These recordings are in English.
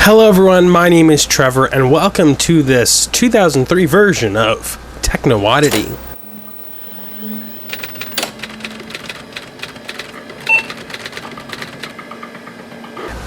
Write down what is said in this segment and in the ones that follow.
Hello everyone, my name is Trevor and welcome to this 2003 version of Techno Oddity.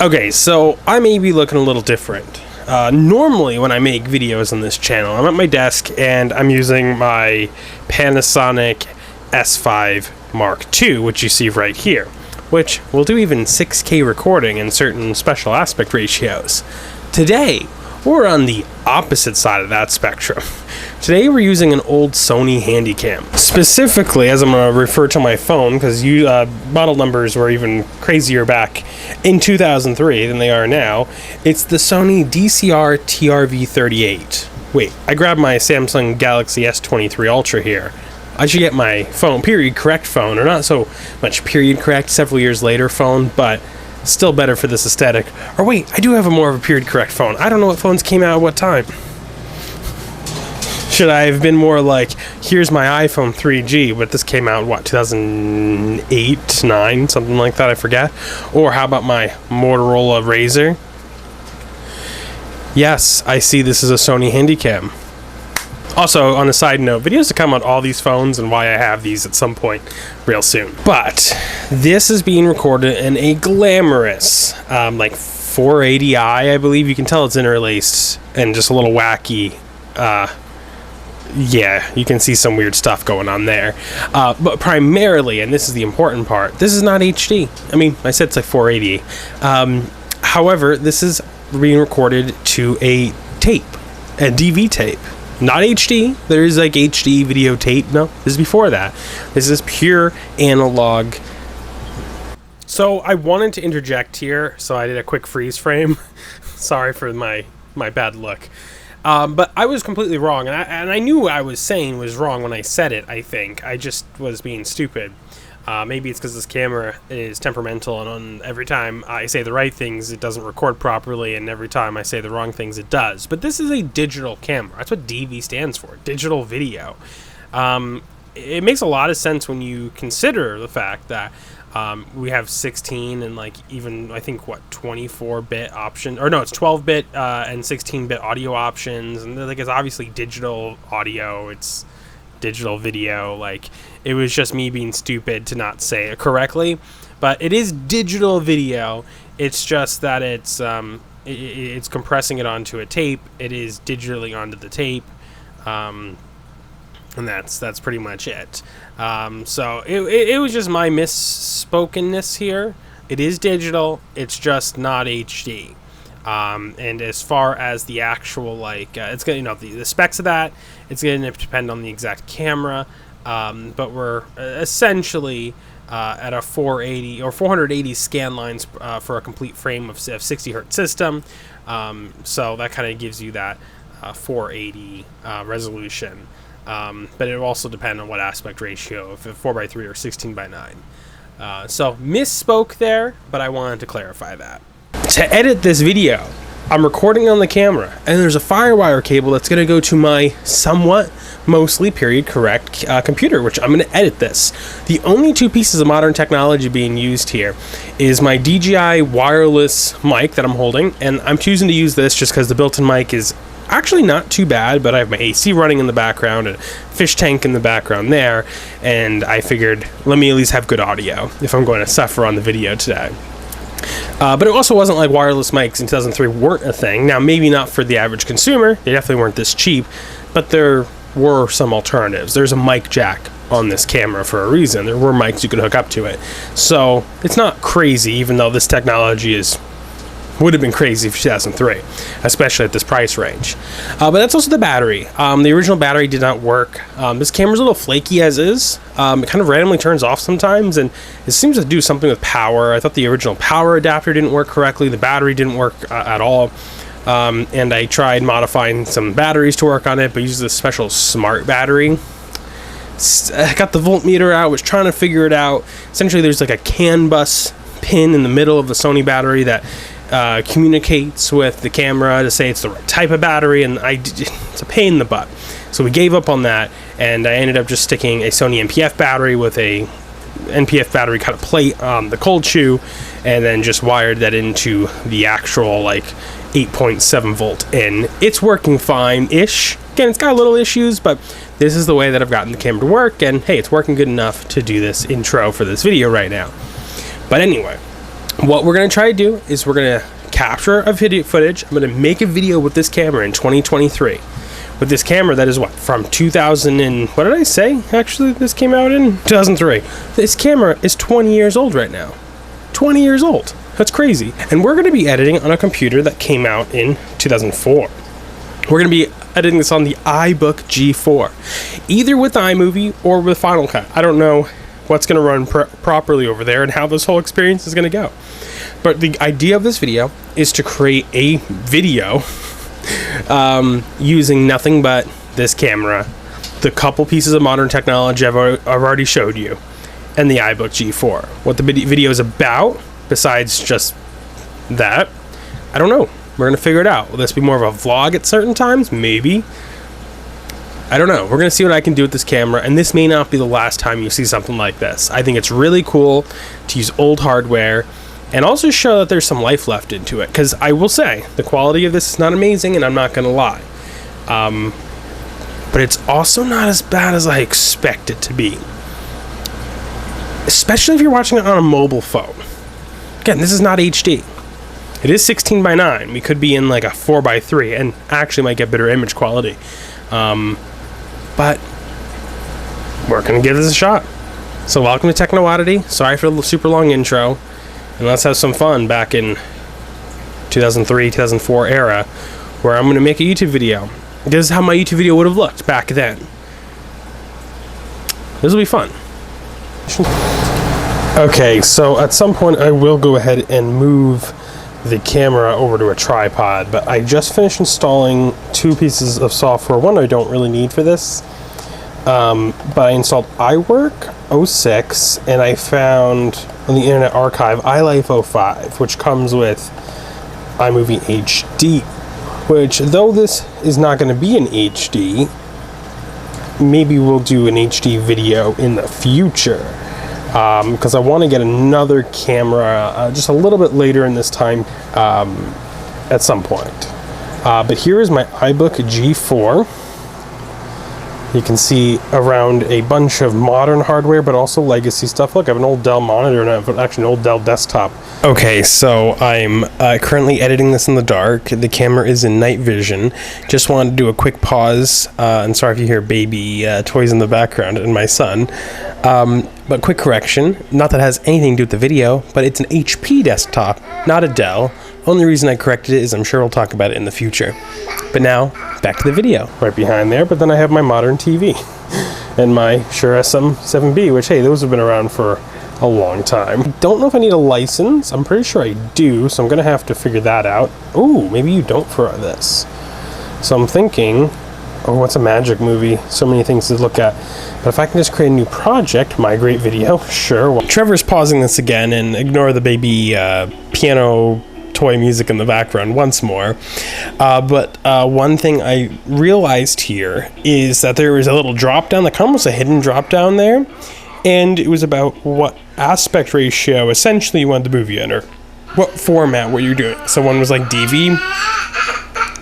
Okay, so I may be looking a little different. Normally when I make videos on this channel, I'm at my desk and I'm using my Panasonic S5 Mark II, which you see right here, which will do even 6K recording in certain special aspect ratios. Today, we're on the opposite side of that spectrum. Today we're using an old Sony Handycam. Specifically, as I'm going to refer to my phone, because model numbers were even crazier back in 2003 than they are now, it's the Sony DCR TRV38. Wait, I grabbed my Samsung Galaxy S23 Ultra here. I should get my phone, period correct phone, or not so much period correct, several years later phone, but still better for this aesthetic. Or wait, I do have a more of a period correct phone. I don't know what phones came out at what time. Should I have been more like, here's my iPhone 3G, but this came out, what, 2008, 9, something like that, I forget. Or how about my Motorola Razr? Yes, I see this is a Sony Handycam. Also, on a side note, videos to come on all these phones and why I have these at some point real soon. But this is being recorded in a glamorous, like 480i, I believe. You can tell it's interlaced and just a little wacky. Yeah, you can see some weird stuff going on there. But primarily, and this is the important part, this is not HD. I mean, I said it's like 480. However, this is being recorded to a tape, a DV tape. Not HD. There is like HD videotape. No, this is before that. This is pure analog. So I wanted to interject here, so I did a quick freeze frame. Sorry for my bad look. But I was completely wrong, and I knew what I was saying was wrong when I said it, I think. I just was being stupid. Maybe it's because this camera is temperamental, and every time I say the right things, it doesn't record properly, and every time I say the wrong things, it does. But this is a digital camera. That's what DV stands for, digital video. It makes a lot of sense when you consider the fact that we have 16 and like even, I think, what, 24-bit option, or no, it's 12-bit and 16-bit audio options, and like it's obviously digital audio, it's digital video. Like, it was just me being stupid to not say it correctly, but it is digital video. It's just that it's compressing it onto a tape. It is digitally onto the tape, and that's pretty much it. So it was just my misspokenness here. It is digital. It's just not HD. And as far as the actual, like, it's gonna, the specs of that, it's gonna depend on the exact camera. But we're essentially at a 480 or 480 scan lines for a complete frame of 60 hertz system. So that kind of gives you that 480 resolution. But it will also depend on what aspect ratio, if it's 4:3 or 16:9. So misspoke there, but I wanted to clarify that. To edit this video, I'm recording on the camera, and there's a FireWire cable that's going to go to my somewhat, mostly period correct computer, which I'm going to edit this. The only two pieces of modern technology being used here is my DJI wireless mic that I'm holding, and I'm choosing to use this just because the built-in mic is actually not too bad, but I have my AC running in the background and a fish tank in the background there, and I figured, let me at least have good audio if I'm going to suffer on the video today. But it also wasn't like wireless mics in 2003 weren't a thing. Now, maybe not for the average consumer. They definitely weren't this cheap, but there were some alternatives. There's a mic jack on this camera for a reason. There were mics you could hook up to it. So it's not crazy, even though this technology would have been crazy for 2003, especially at this price range. But that's also the battery. The original battery did not work. This camera's a little flaky as is. It kind of randomly turns off sometimes, and it seems to do something with power. I thought the original power adapter didn't work correctly. The battery didn't work at all. And I tried modifying some batteries to work on it, but used this special smart battery. I got the voltmeter out, was trying to figure it out. Essentially, there's like a CAN bus pin in the middle of the Sony battery that communicates with the camera to say it's the right type of battery, and it's a pain in the butt. So we gave up on that, and I ended up just sticking a Sony NPF battery with a NPF battery kind of plate on the cold shoe, and then just wired that into the actual like 8.7 volt in. It's working fine-ish. Again, it's got little issues, but this is the way that I've gotten the camera to work, and hey, it's working good enough to do this intro for this video right now. But anyway, what we're going to try to do is we're going to capture a video footage. I'm going to make a video with this camera in 2023. With this camera that is what, from 2000 and, what did I say? Actually, this came out in 2003. This camera is 20 years old right now. 20 years old. That's crazy. And we're going to be editing on a computer that came out in 2004. We're going to be editing this on the iBook G4, either with iMovie or with Final Cut. I don't know what's going to run properly over there and how this whole experience is going to go. But the idea of this video is to create a video using nothing but this camera, the couple pieces of modern technology I've already showed you, and the iBook G4. What the video is about, besides just that, I don't know. We're going to figure it out. Will this be more of a vlog at certain times? Maybe. I don't know. We're going to see what I can do with this camera, and this may not be the last time you see something like this. I think it's really cool to use old hardware and also show that there's some life left into it, because I will say, the quality of this is not amazing, and I'm not going to lie. But it's also not as bad as I expect it to be. Especially if you're watching it on a mobile phone. Again, this is not HD. It is 16:9. We could be in like a 4:3 and actually might get better image quality. But we're going to give this a shot. So welcome to Techno Oddity. Sorry for the super long intro. And let's have some fun back in 2003, 2004 era, where I'm going to make a YouTube video. This is how my YouTube video would have looked back then. This will be fun. Okay, so at some point I will go ahead and move the camera over to a tripod, but I just finished installing two pieces of software. One I don't really need for this, but I installed iWork 06, and I found on the Internet Archive iLife 05, which comes with iMovie HD, which, though this is not going to be in HD, maybe we'll do an HD video in the future. Because I want to get another camera just a little bit later in this time at some point. But here is my iBook G4. You can see around a bunch of modern hardware, but also legacy stuff. Look, I have an old Dell monitor and I have actually an old Dell desktop. Okay, so I'm currently editing this in the dark. The camera is in night vision. Just wanted to do a quick pause. And sorry if you hear baby toys in the background and my son. But quick correction, not that it has anything to do with the video, but it's an HP desktop, not a Dell. Only reason I corrected it is I'm sure we'll talk about it in the future. But now, back to the video. Right behind there, but then I have my modern TV and my Shure SM7B, which, hey, those have been around for a long time. I don't know if I need a license. I'm pretty sure I do, so I'm going to have to figure that out. Ooh, maybe you don't for this. So I'm thinking, oh, what's a magic movie? So many things to look at. But if I can just create a new project, migrate video, sure. Well, Trevor's pausing this again, and ignore the baby piano toy music in the background once more. But one thing I realized here is that there was a little drop down, like almost a hidden drop down there, and it was about what aspect ratio essentially you wanted the movie in, or what format were you doing. So one was like DV,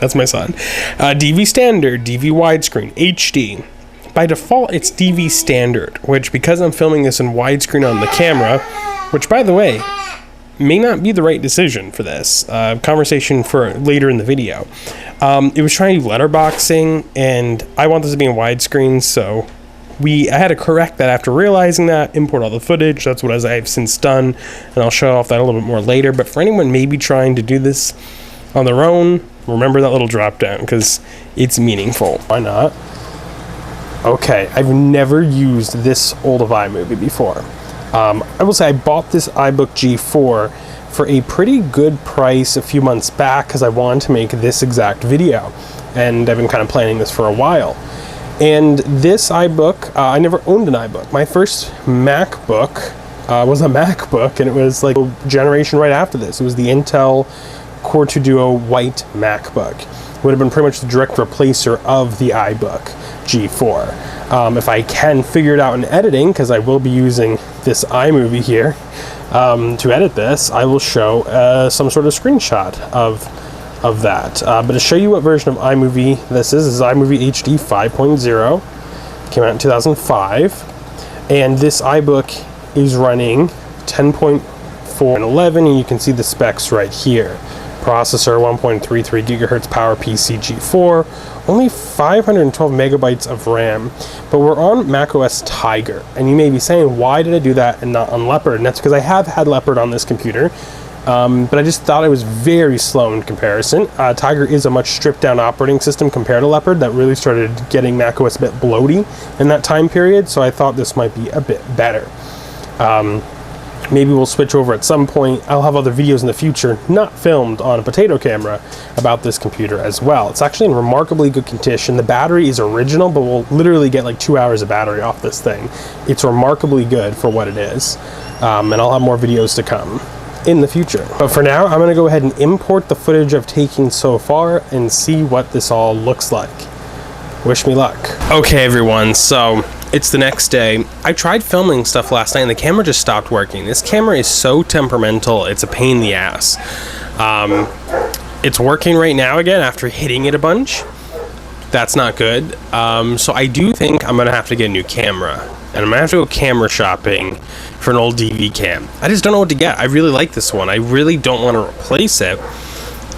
that's my son, DV standard, DV widescreen, HD. By default, it's DV standard, which, because I'm filming this in widescreen on the camera, which, by the way, may not be the right decision for this conversation for later in the video. It was trying to do letterboxing, and I want this to be in widescreen, so I had to correct that after realizing that, import all the footage. That's what I've since done, and I'll show off that a little bit more later. But for anyone maybe trying to do this on their own, remember that little drop down, because it's meaningful. Why not? Okay, I've never used this old of iMovie before. I will say I bought this iBook G4 for a pretty good price a few months back because I wanted to make this exact video, and I've been kind of planning this for a while. And this iBook, I never owned an iBook. My first MacBook was a MacBook, and it was like a generation right after this. It was the Intel Core 2 Duo white MacBook. It would have been pretty much the direct replacer of the iBook G4. If I can figure it out in editing, because I will be using this iMovie here, to edit this, I will show some sort of screenshot of that. But to show you what version of iMovie this is iMovie HD 5.0. Came out in 2005. And this iBook is running 10.4 and 11, and you can see the specs right here. Processor 1.33 gigahertz power PCG4, only 512 megabytes of RAM, but we're on macOS Tiger. And you may be saying, why did I do that and not on Leopard? And that's because I have had Leopard on this computer, but I just thought it was very slow in comparison. Tiger is a much stripped down operating system compared to Leopard that really started getting macOS a bit bloaty in that time period, so I thought this might be a bit better. Maybe we'll switch over at some point. I'll have other videos in the future, not filmed on a potato camera, about this computer as well. It's actually in remarkably good condition. The battery is original, but we'll literally get like 2 hours of battery off this thing. It's remarkably good for what it is. And I'll have more videos to come in the future. But for now, I'm gonna go ahead and import the footage I've taken so far and see what this all looks like. Wish me luck. Okay, everyone, so it's the next day. I tried filming stuff last night and the camera just stopped working. This camera is so temperamental, it's a pain in the ass. It's working right now again after hitting it a bunch. That's not good. So I do think I'm gonna have to get a new camera. And I'm gonna have to go camera shopping for an old DV cam. I just don't know what to get. I really like this one. I really don't want to replace it.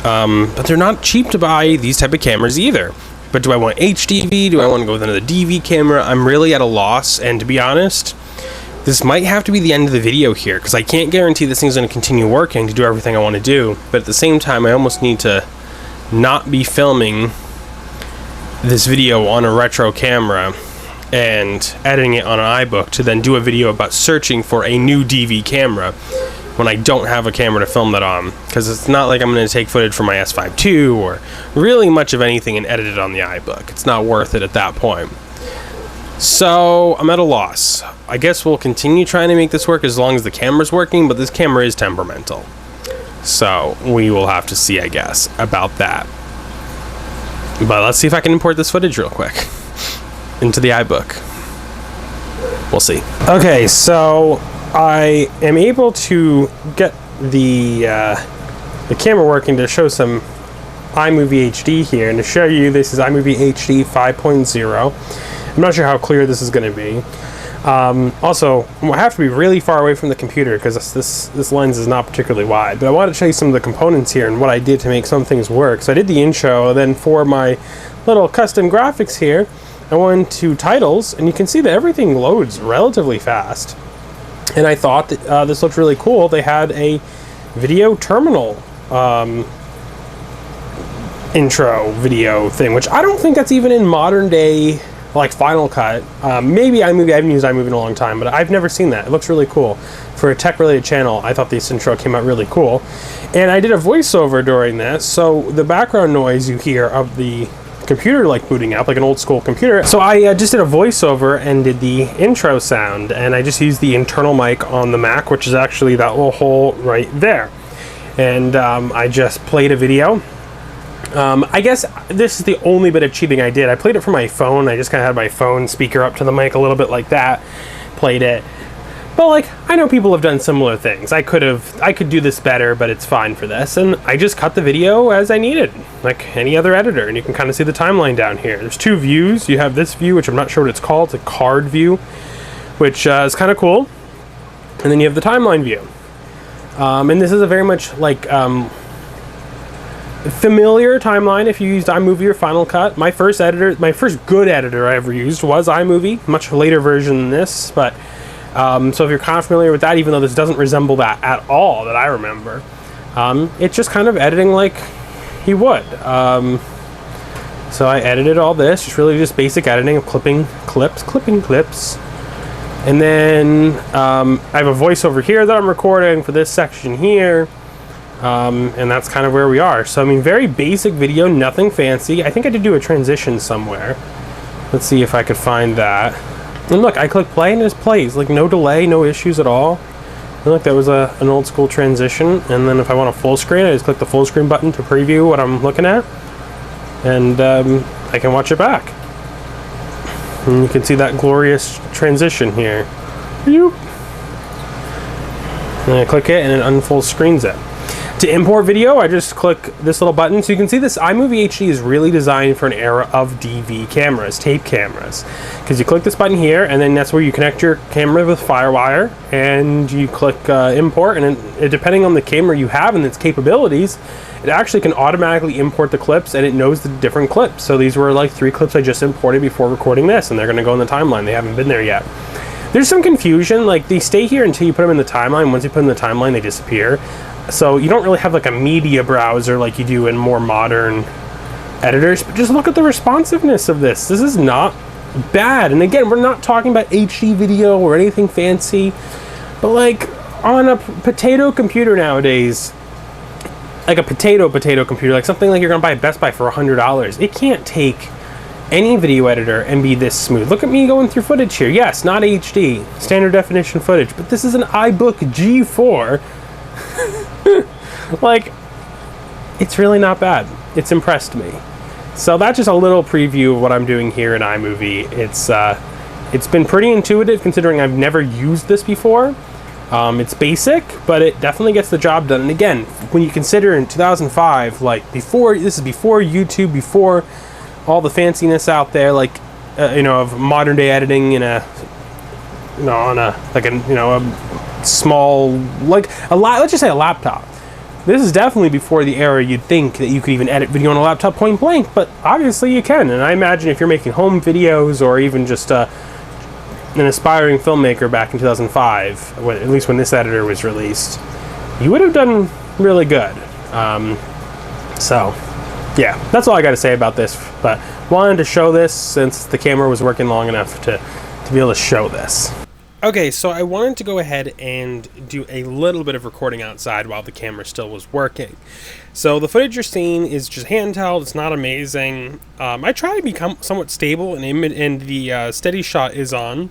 But they're not cheap to buy these type of cameras either. But do I want HDV? Do I want to go with another DV camera? I'm really at a loss, and to be honest, this might have to be the end of the video here, because I can't guarantee this thing's going to continue working to do everything I want to do, but at the same time, I almost need to not be filming this video on a retro camera and editing it on an iBook to then do a video about searching for a new DV camera when I don't have a camera to film that on, because it's not like I'm going to take footage from my S5 II or really much of anything and edit it on the iBook. It's not worth it at that point. So I'm at a loss. I guess we'll continue trying to make this work as long as the camera's working, but this camera is temperamental. So we will have to see, I guess, about that. But let's see if I can import this footage real quick into the iBook. We'll see. Okay, so I am able to get the camera working to show some iMovie HD here, and to show you this is iMovie HD 5.0. I'm not sure how clear this is going to be. Also, I have to be really far away from the computer because this lens is not particularly wide, but I wanted to show you some of the components here and what I did to make some things work. So I did the intro, then for my little custom graphics here, I went to titles, and you can see that everything loads relatively fast. And I thought that this looked really cool. They had a video terminal intro video thing, which I don't think that's even in modern day, like Final Cut. Maybe iMovie, I haven't used iMovie in a long time, but I've never seen that. It looks really cool. For a tech-related channel, I thought this intro came out really cool. And I did a voiceover during this, so the background noise you hear of the computer like booting up, like an old school computer. So I just did a voiceover and did the intro sound, and I just used the internal mic on the Mac, which is actually that little hole right there. And I just played a video. I guess this is the only bit of cheating I did. I played it from my phone. I just kind of had my phone speaker up to the mic a little bit like that, played it. But like, I know people have done similar things. I could do this better, but it's fine for this. And I just cut the video as I needed, like any other editor. And you can kind of see the timeline down here. There's two views. You have this view, which I'm not sure what it's called. It's a card view, which is kind of cool. And then you have the timeline view. And this is a very much like familiar timeline if you used iMovie or Final Cut. My first good editor I ever used was iMovie, much later version than this, but so if you're kind of familiar with that, even though this doesn't resemble that at all that I remember, it's just kind of editing like he would. So I edited all this, just basic editing of clipping clips. And then I have a voiceover here that I'm recording for this section here. And that's kind of where we are. So I mean, very basic video, nothing fancy. I think I did do a transition somewhere. Let's see if I could find that. And look, I click play and it just plays, like no delay, no issues at all. And look, that was an old school transition. And then if I want a full screen, I just click the full screen button to preview what I'm looking at. And I can watch it back. And you can see that glorious transition here. And I click it and it unfull screens it. To import video, I just click this little button. So you can see this iMovie HD is really designed for an era of DV cameras, tape cameras. Because you click this button here, and then that's where you connect your camera with FireWire, and you click import, and it, depending on the camera you have and its capabilities, it actually can automatically import the clips, and it knows the different clips. So these were like 3 clips I just imported before recording this, and they're gonna go in the timeline. They haven't been there yet. There's some confusion, like they stay here until you put them in the timeline. Once you put them in the timeline, they disappear. So you don't really have like a media browser like you do in more modern editors, but just look at the responsiveness of this. This is not bad. And again, we're not talking about HD video or anything fancy, but like on a potato computer nowadays, like a potato computer, like something like you're gonna buy at Best Buy for $100, it can't take any video editor and be this smooth. Look at me going through footage here. Yes, not HD, standard definition footage, but this is an iBook G4. Like, it's really not bad. It's impressed me. So that's just a little preview of what I'm doing here in iMovie. It's been pretty intuitive considering I've never used this before. It's basic, but it definitely gets the job done. And again, when you consider in 2005, like this is before YouTube, before all the fanciness out there, like of modern day editing in a small, like let's just say a laptop. This is definitely before the era you'd think that you could even edit video on a laptop point blank, but obviously you can. And I imagine if you're making home videos or even just an aspiring filmmaker back in 2005, at least when this editor was released, you would have done really good. So yeah, that's all I got to say about this, but wanted to show this since the camera was working long enough to be able to show this. Okay, so I wanted to go ahead and do a little bit of recording outside while the camera still was working. So the footage you're seeing is just handheld. It's not amazing. I try to become somewhat stable, and the steady shot is on,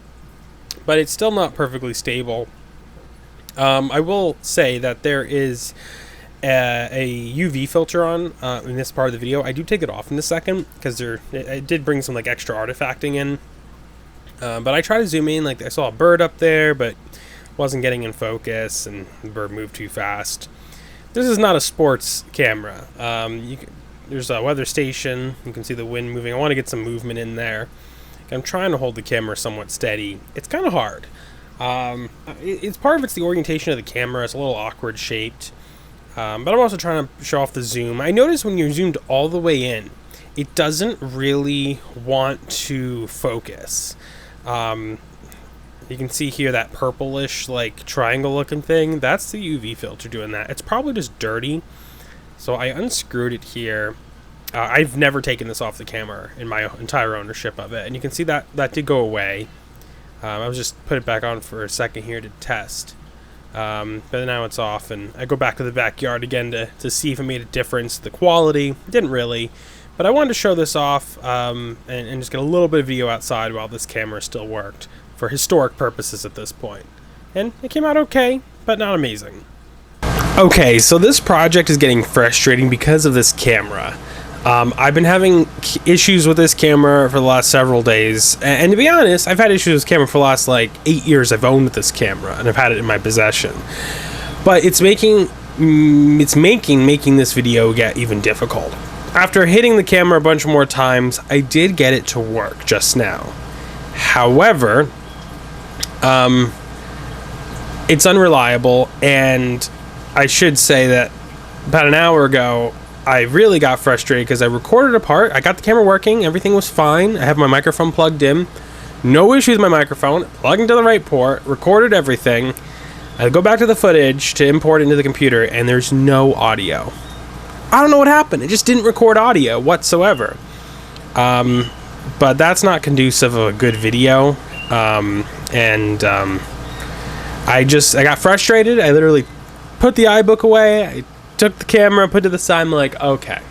but it's still not perfectly stable. I will say that there is a UV filter on in this part of the video. I do take it off in a second because it did bring some like extra artifacting in. But I try to zoom in. Like I saw a bird up there, but wasn't getting in focus, and the bird moved too fast. This is not a sports camera. There's a weather station. You can see the wind moving. I want to get some movement in there. I'm trying to hold the camera somewhat steady. It's kind of hard. It's part of it's the orientation of the camera. It's a little awkward shaped. But I'm also trying to show off the zoom. I noticed when you're zoomed all the way in, it doesn't really want to focus. You can see here that purplish like triangle looking thing. That's the UV filter doing that. It's probably just dirty. So I unscrewed it here. I've never taken this off the camera in my entire ownership of it. And you can see that did go away. I was just put it back on for a second here to test. But now it's off, and I go back to the backyard again to see if it made a difference. The quality didn't really. But I wanted to show this off and just get a little bit of video outside while this camera still worked for historic purposes at this point. And it came out okay, but not amazing. Okay, so this project is getting frustrating because of this camera. I've been having issues with this camera for the last several days. And to be honest, I've had issues with this camera for the last like 8 years I've owned this camera, and I've had it in my possession. But it's making this video get even difficult. After hitting the camera a bunch more times, I did get it to work just now. However, it's unreliable, and I should say that about an hour ago, I really got frustrated because I recorded a part. I got the camera working. Everything was fine. I have my microphone plugged in. No issues with my microphone. Plugged into the right port. Recorded everything. I go back to the footage to import it into the computer, and there's no audio. I don't know what happened. It just didn't record audio whatsoever. But that's not conducive of a good video. I got frustrated. I literally put the iBook away. I took the camera, put it to the side. I'm like, okay,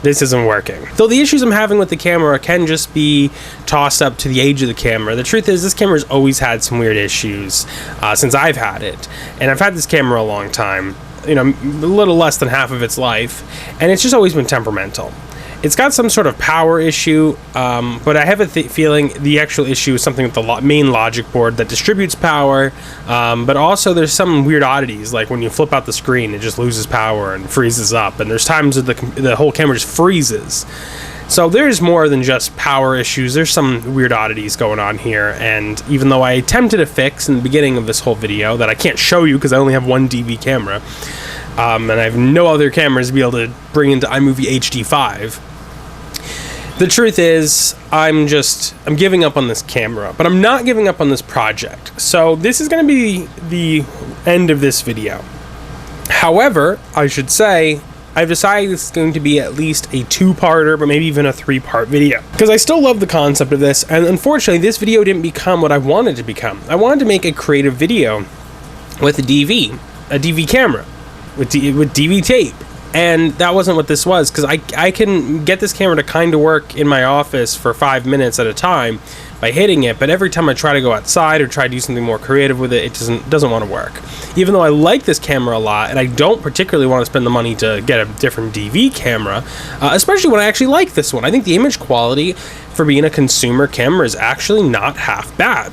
this isn't working. Though the issues I'm having with the camera can just be tossed up to the age of the camera. The truth is, this camera's always had some weird issues since I've had it. And I've had this camera a long time. A little less than half of its life, and it's just always been temperamental. It's got some sort of power issue, but I have a feeling the actual issue is something with the main logic board that distributes power, but also there's some weird oddities, like when you flip out the screen, it just loses power and freezes up, and there's times that the whole camera just freezes. So there's more than just power issues. There's some weird oddities going on here, and even though I attempted a fix in the beginning of this whole video that I can't show you because I only have one DV camera, and I have no other cameras to be able to bring into iMovie HD5, the truth is I'm giving up on this camera, but I'm not giving up on this project. So this is going to be the end of this video. However, I should say, I've decided this is going to be at least a 2-parter, but maybe even a 3-part video. Because I still love the concept of this, and unfortunately this video didn't become what I wanted to become. I wanted to make a creative video with a DV camera, with DV tape. And that wasn't what this was, because I can get this camera to kind of work in my office for 5 minutes at a time by hitting it, but every time I try to go outside or try to do something more creative with it, it doesn't want to work. Even though I like this camera a lot, and I don't particularly want to spend the money to get a different DV camera, especially when I actually like this one. I think the image quality for being a consumer camera is actually not half bad.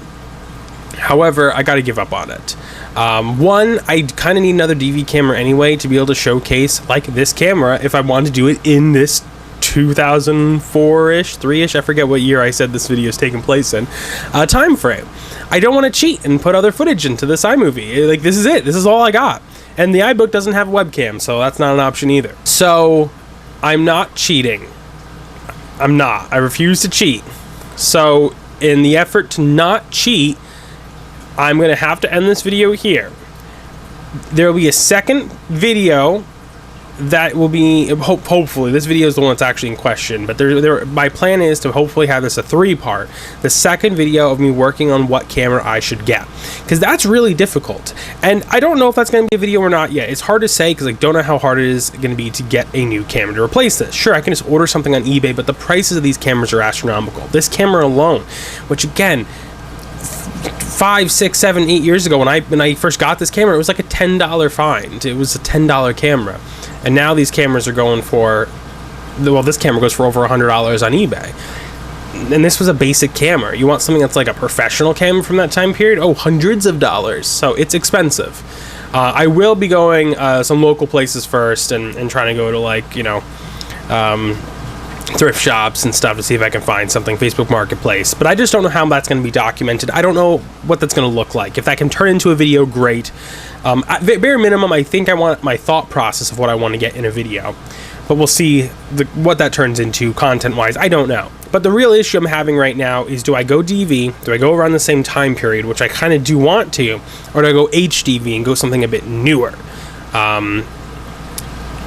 However, I got to give up on it. One, I kind of need another DV camera anyway to be able to showcase like this camera if I want to do it in this 2004-ish, 3-ish, I forget what year I said this video is taking place in, time frame. I don't want to cheat and put other footage into this iMovie. Like, this is it. This is all I got. And the iBook doesn't have a webcam, so that's not an option either. So, I'm not cheating. I'm not. I refuse to cheat. So, in the effort to not cheat, I'm going to have to end this video here. There will be a second video that will be, hopefully, this video is the one that's actually in question, but my plan is to hopefully have this a 3-part. The second video of me working on what camera I should get, because that's really difficult. And I don't know if that's going to be a video or not yet. It's hard to say because I don't know how hard it is going to be to get a new camera to replace this. Sure, I can just order something on eBay, but the prices of these cameras are astronomical. This camera alone, which again, 5, 6, 7, 8 years ago when I first got this camera, it was like a $10 find. It was a $10 camera, and now these cameras are going for, well, this camera goes for over $100 on eBay. And this was a basic camera. You want something that's like a professional camera from that time period? Oh, hundreds of dollars. So it's expensive. I will be going some local places first and trying to go to, like, you know, thrift shops and stuff to see if I can find something, Facebook Marketplace, but I just don't know how that's going to be documented. I don't know what that's going to look like. If that can turn into a video, great. At bare minimum, I think I want my thought process of what I want to get in a video, but we'll see what that turns into content-wise. I don't know. But the real issue I'm having right now is, do I go DV, do I go around the same time period, which I kind of do want to, or do I go HDV and go something a bit newer?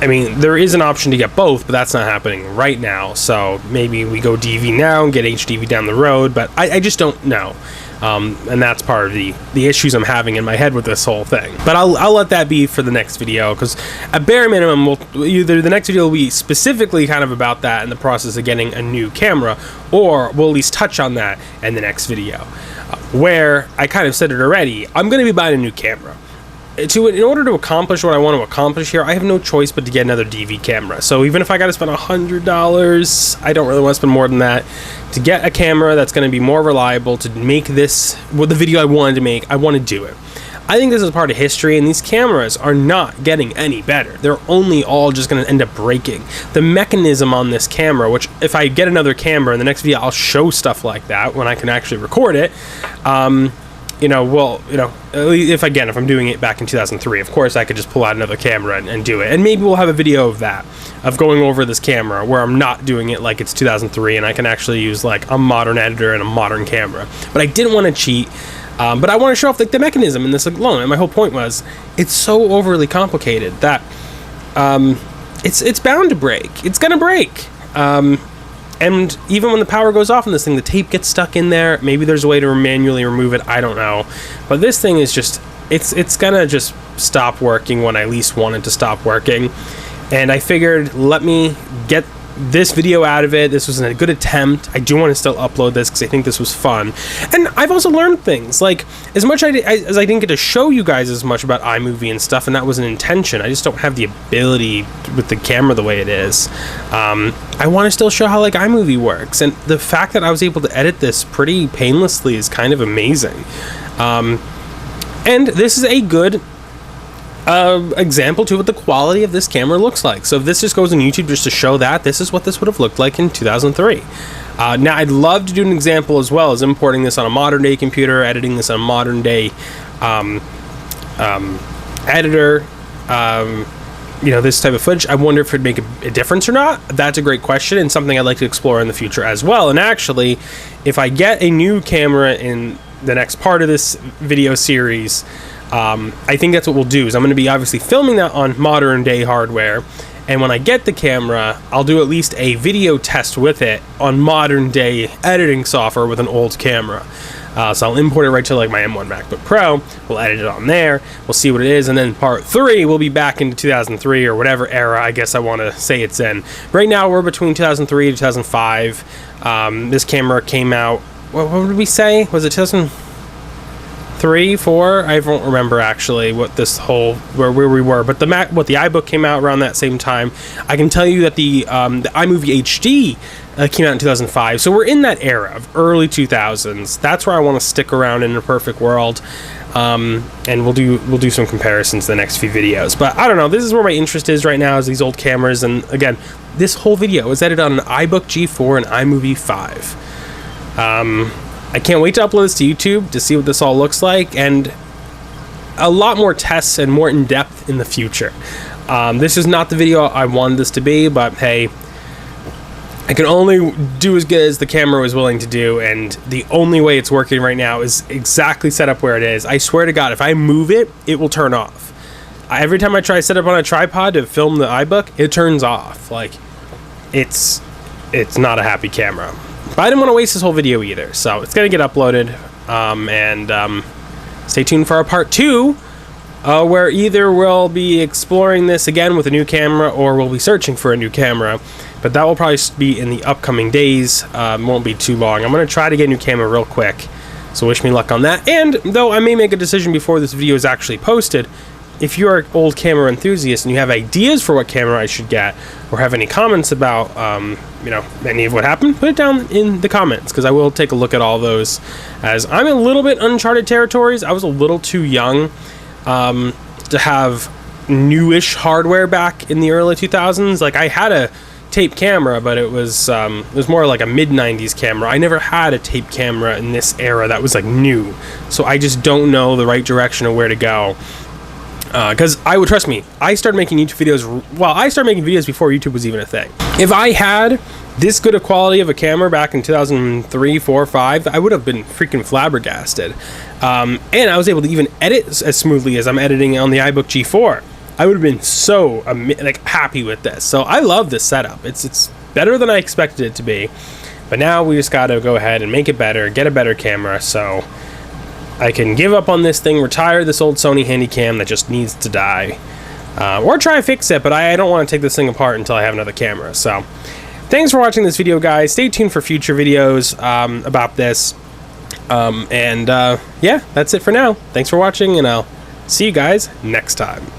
I mean, there is an option to get both, but that's not happening right now. So maybe we go DV now and get HDV down the road, but I just don't know. And that's part of the issues I'm having in my head with this whole thing. But I'll let that be for the next video, because at bare minimum, either the next video will be specifically kind of about that in the process of getting a new camera, or we'll at least touch on that in the next video, where I kind of said it already, I'm going to be buying a new camera. In order to accomplish what I want to accomplish here, I have no choice but to get another DV camera. So even if I got to spend $100, I don't really want to spend more than that to get a camera that's going to be more reliable to make this, the video I wanted to make. I want to do it. I think this is part of history, and these cameras are not getting any better. They're only all just going to end up breaking. The mechanism on this camera, which if I get another camera in the next video, I'll show stuff like that when I can actually record it. You know, well, you know, if I'm doing it back in 2003, of course I could just pull out another camera and do it. And maybe we'll have a video of that, of going over this camera where I'm not doing it like it's 2003 and I can actually use like a modern editor and a modern camera. But I didn't want to cheat, but I want to show off like the mechanism in this alone. And my whole point was, it's so overly complicated that it's bound to break. It's gonna break. And even when the power goes off in this thing, the tape gets stuck in there. Maybe there's a way to manually remove it. I don't know. But this thing is just, it's gonna just stop working when I least want it to stop working. And I figured, let me get this video out of it. This was a good attempt. I do want to still upload this because I think this was fun. And I've also learned things. Like, as much as I didn't get to show you guys as much about iMovie and stuff, and that was an intention, I just don't have the ability with the camera the way it is. I want to still show how, like, iMovie works. And the fact that I was able to edit this pretty painlessly is kind of amazing. And this is a good example to what the quality of this camera looks like. So if this just goes on YouTube just to show that, this is what this would have looked like in 2003. Now I'd love to do an example as well as importing this on a modern day computer, editing this on a modern day editor, this type of footage. I wonder if it'd make a difference or not. That's a great question and something I'd like to explore in the future as well. And actually, if I get a new camera in the next part of this video series, I think that's what we'll do, is I'm going to be obviously filming that on modern day hardware, and when I get the camera, I'll do at least a video test with it on modern day editing software with an old camera. So I'll import it right to like my M1 MacBook Pro, we'll edit it on there, we'll see what it is, and then part 3 we'll be back into 2003 or whatever era I guess I want to say it's in. Right now we're between 2003 and 2005. This camera came out, what did we say? Was it 2003, 4? I don't remember actually what this whole where we were, but the iBook came out around that same time. I can tell you that the iMovie HD came out in 2005, so we're in that era of early 2000s. That's where I want to stick around in a perfect world, and we'll do some comparisons in the next few videos. But I don't know, this is where my interest is right now, is these old cameras. And again, this whole video was edited on an iBook G4 and iMovie 5. I can't wait to upload this to YouTube to see what this all looks like, and a lot more tests and more in depth in the future. This is not the video I wanted this to be, but hey, I can only do as good as the camera was willing to do, and the only way it's working right now is exactly set up where it is. I swear to God, if I move it, it will turn off. Every time I try to set up on a tripod to film the iBook, it turns off. Like, it's not a happy camera. But I didn't want to waste this whole video either, so it's going to get uploaded, and stay tuned for our part 2, where either we'll be exploring this again with a new camera, or we'll be searching for a new camera, but that will probably be in the upcoming days. Won't be too long. I'm going to try to get a new camera real quick, so wish me luck on that. And though I may make a decision before this video is actually posted, if you're an old camera enthusiast and you have ideas for what camera I should get, or have any comments about any of what happened, put it down in the comments, because I will take a look at all those, as I'm a little bit uncharted territories. I was a little too young to have newish hardware back in the early 2000s. Like, I had a tape camera, but it was more like a mid-90s camera. I never had a tape camera in this era that was like new, so I just don't know the right direction of where to go. Because trust me, I started making YouTube videos, I started making videos before YouTube was even a thing. If I had this good a quality of a camera back in 2003, 4, 5, I would have been freaking flabbergasted. And I was able to even edit as smoothly as I'm editing on the iBook G4. I would have been so happy with this. So I love this setup. It's better than I expected it to be. But now we just got to go ahead and make it better, get a better camera, so I can give up on this thing, retire this old Sony Handycam that just needs to die, or try to fix it, but I don't want to take this thing apart until I have another camera. So thanks for watching this video, guys. Stay tuned for future videos about this, yeah, that's it for now. Thanks for watching, and I'll see you guys next time.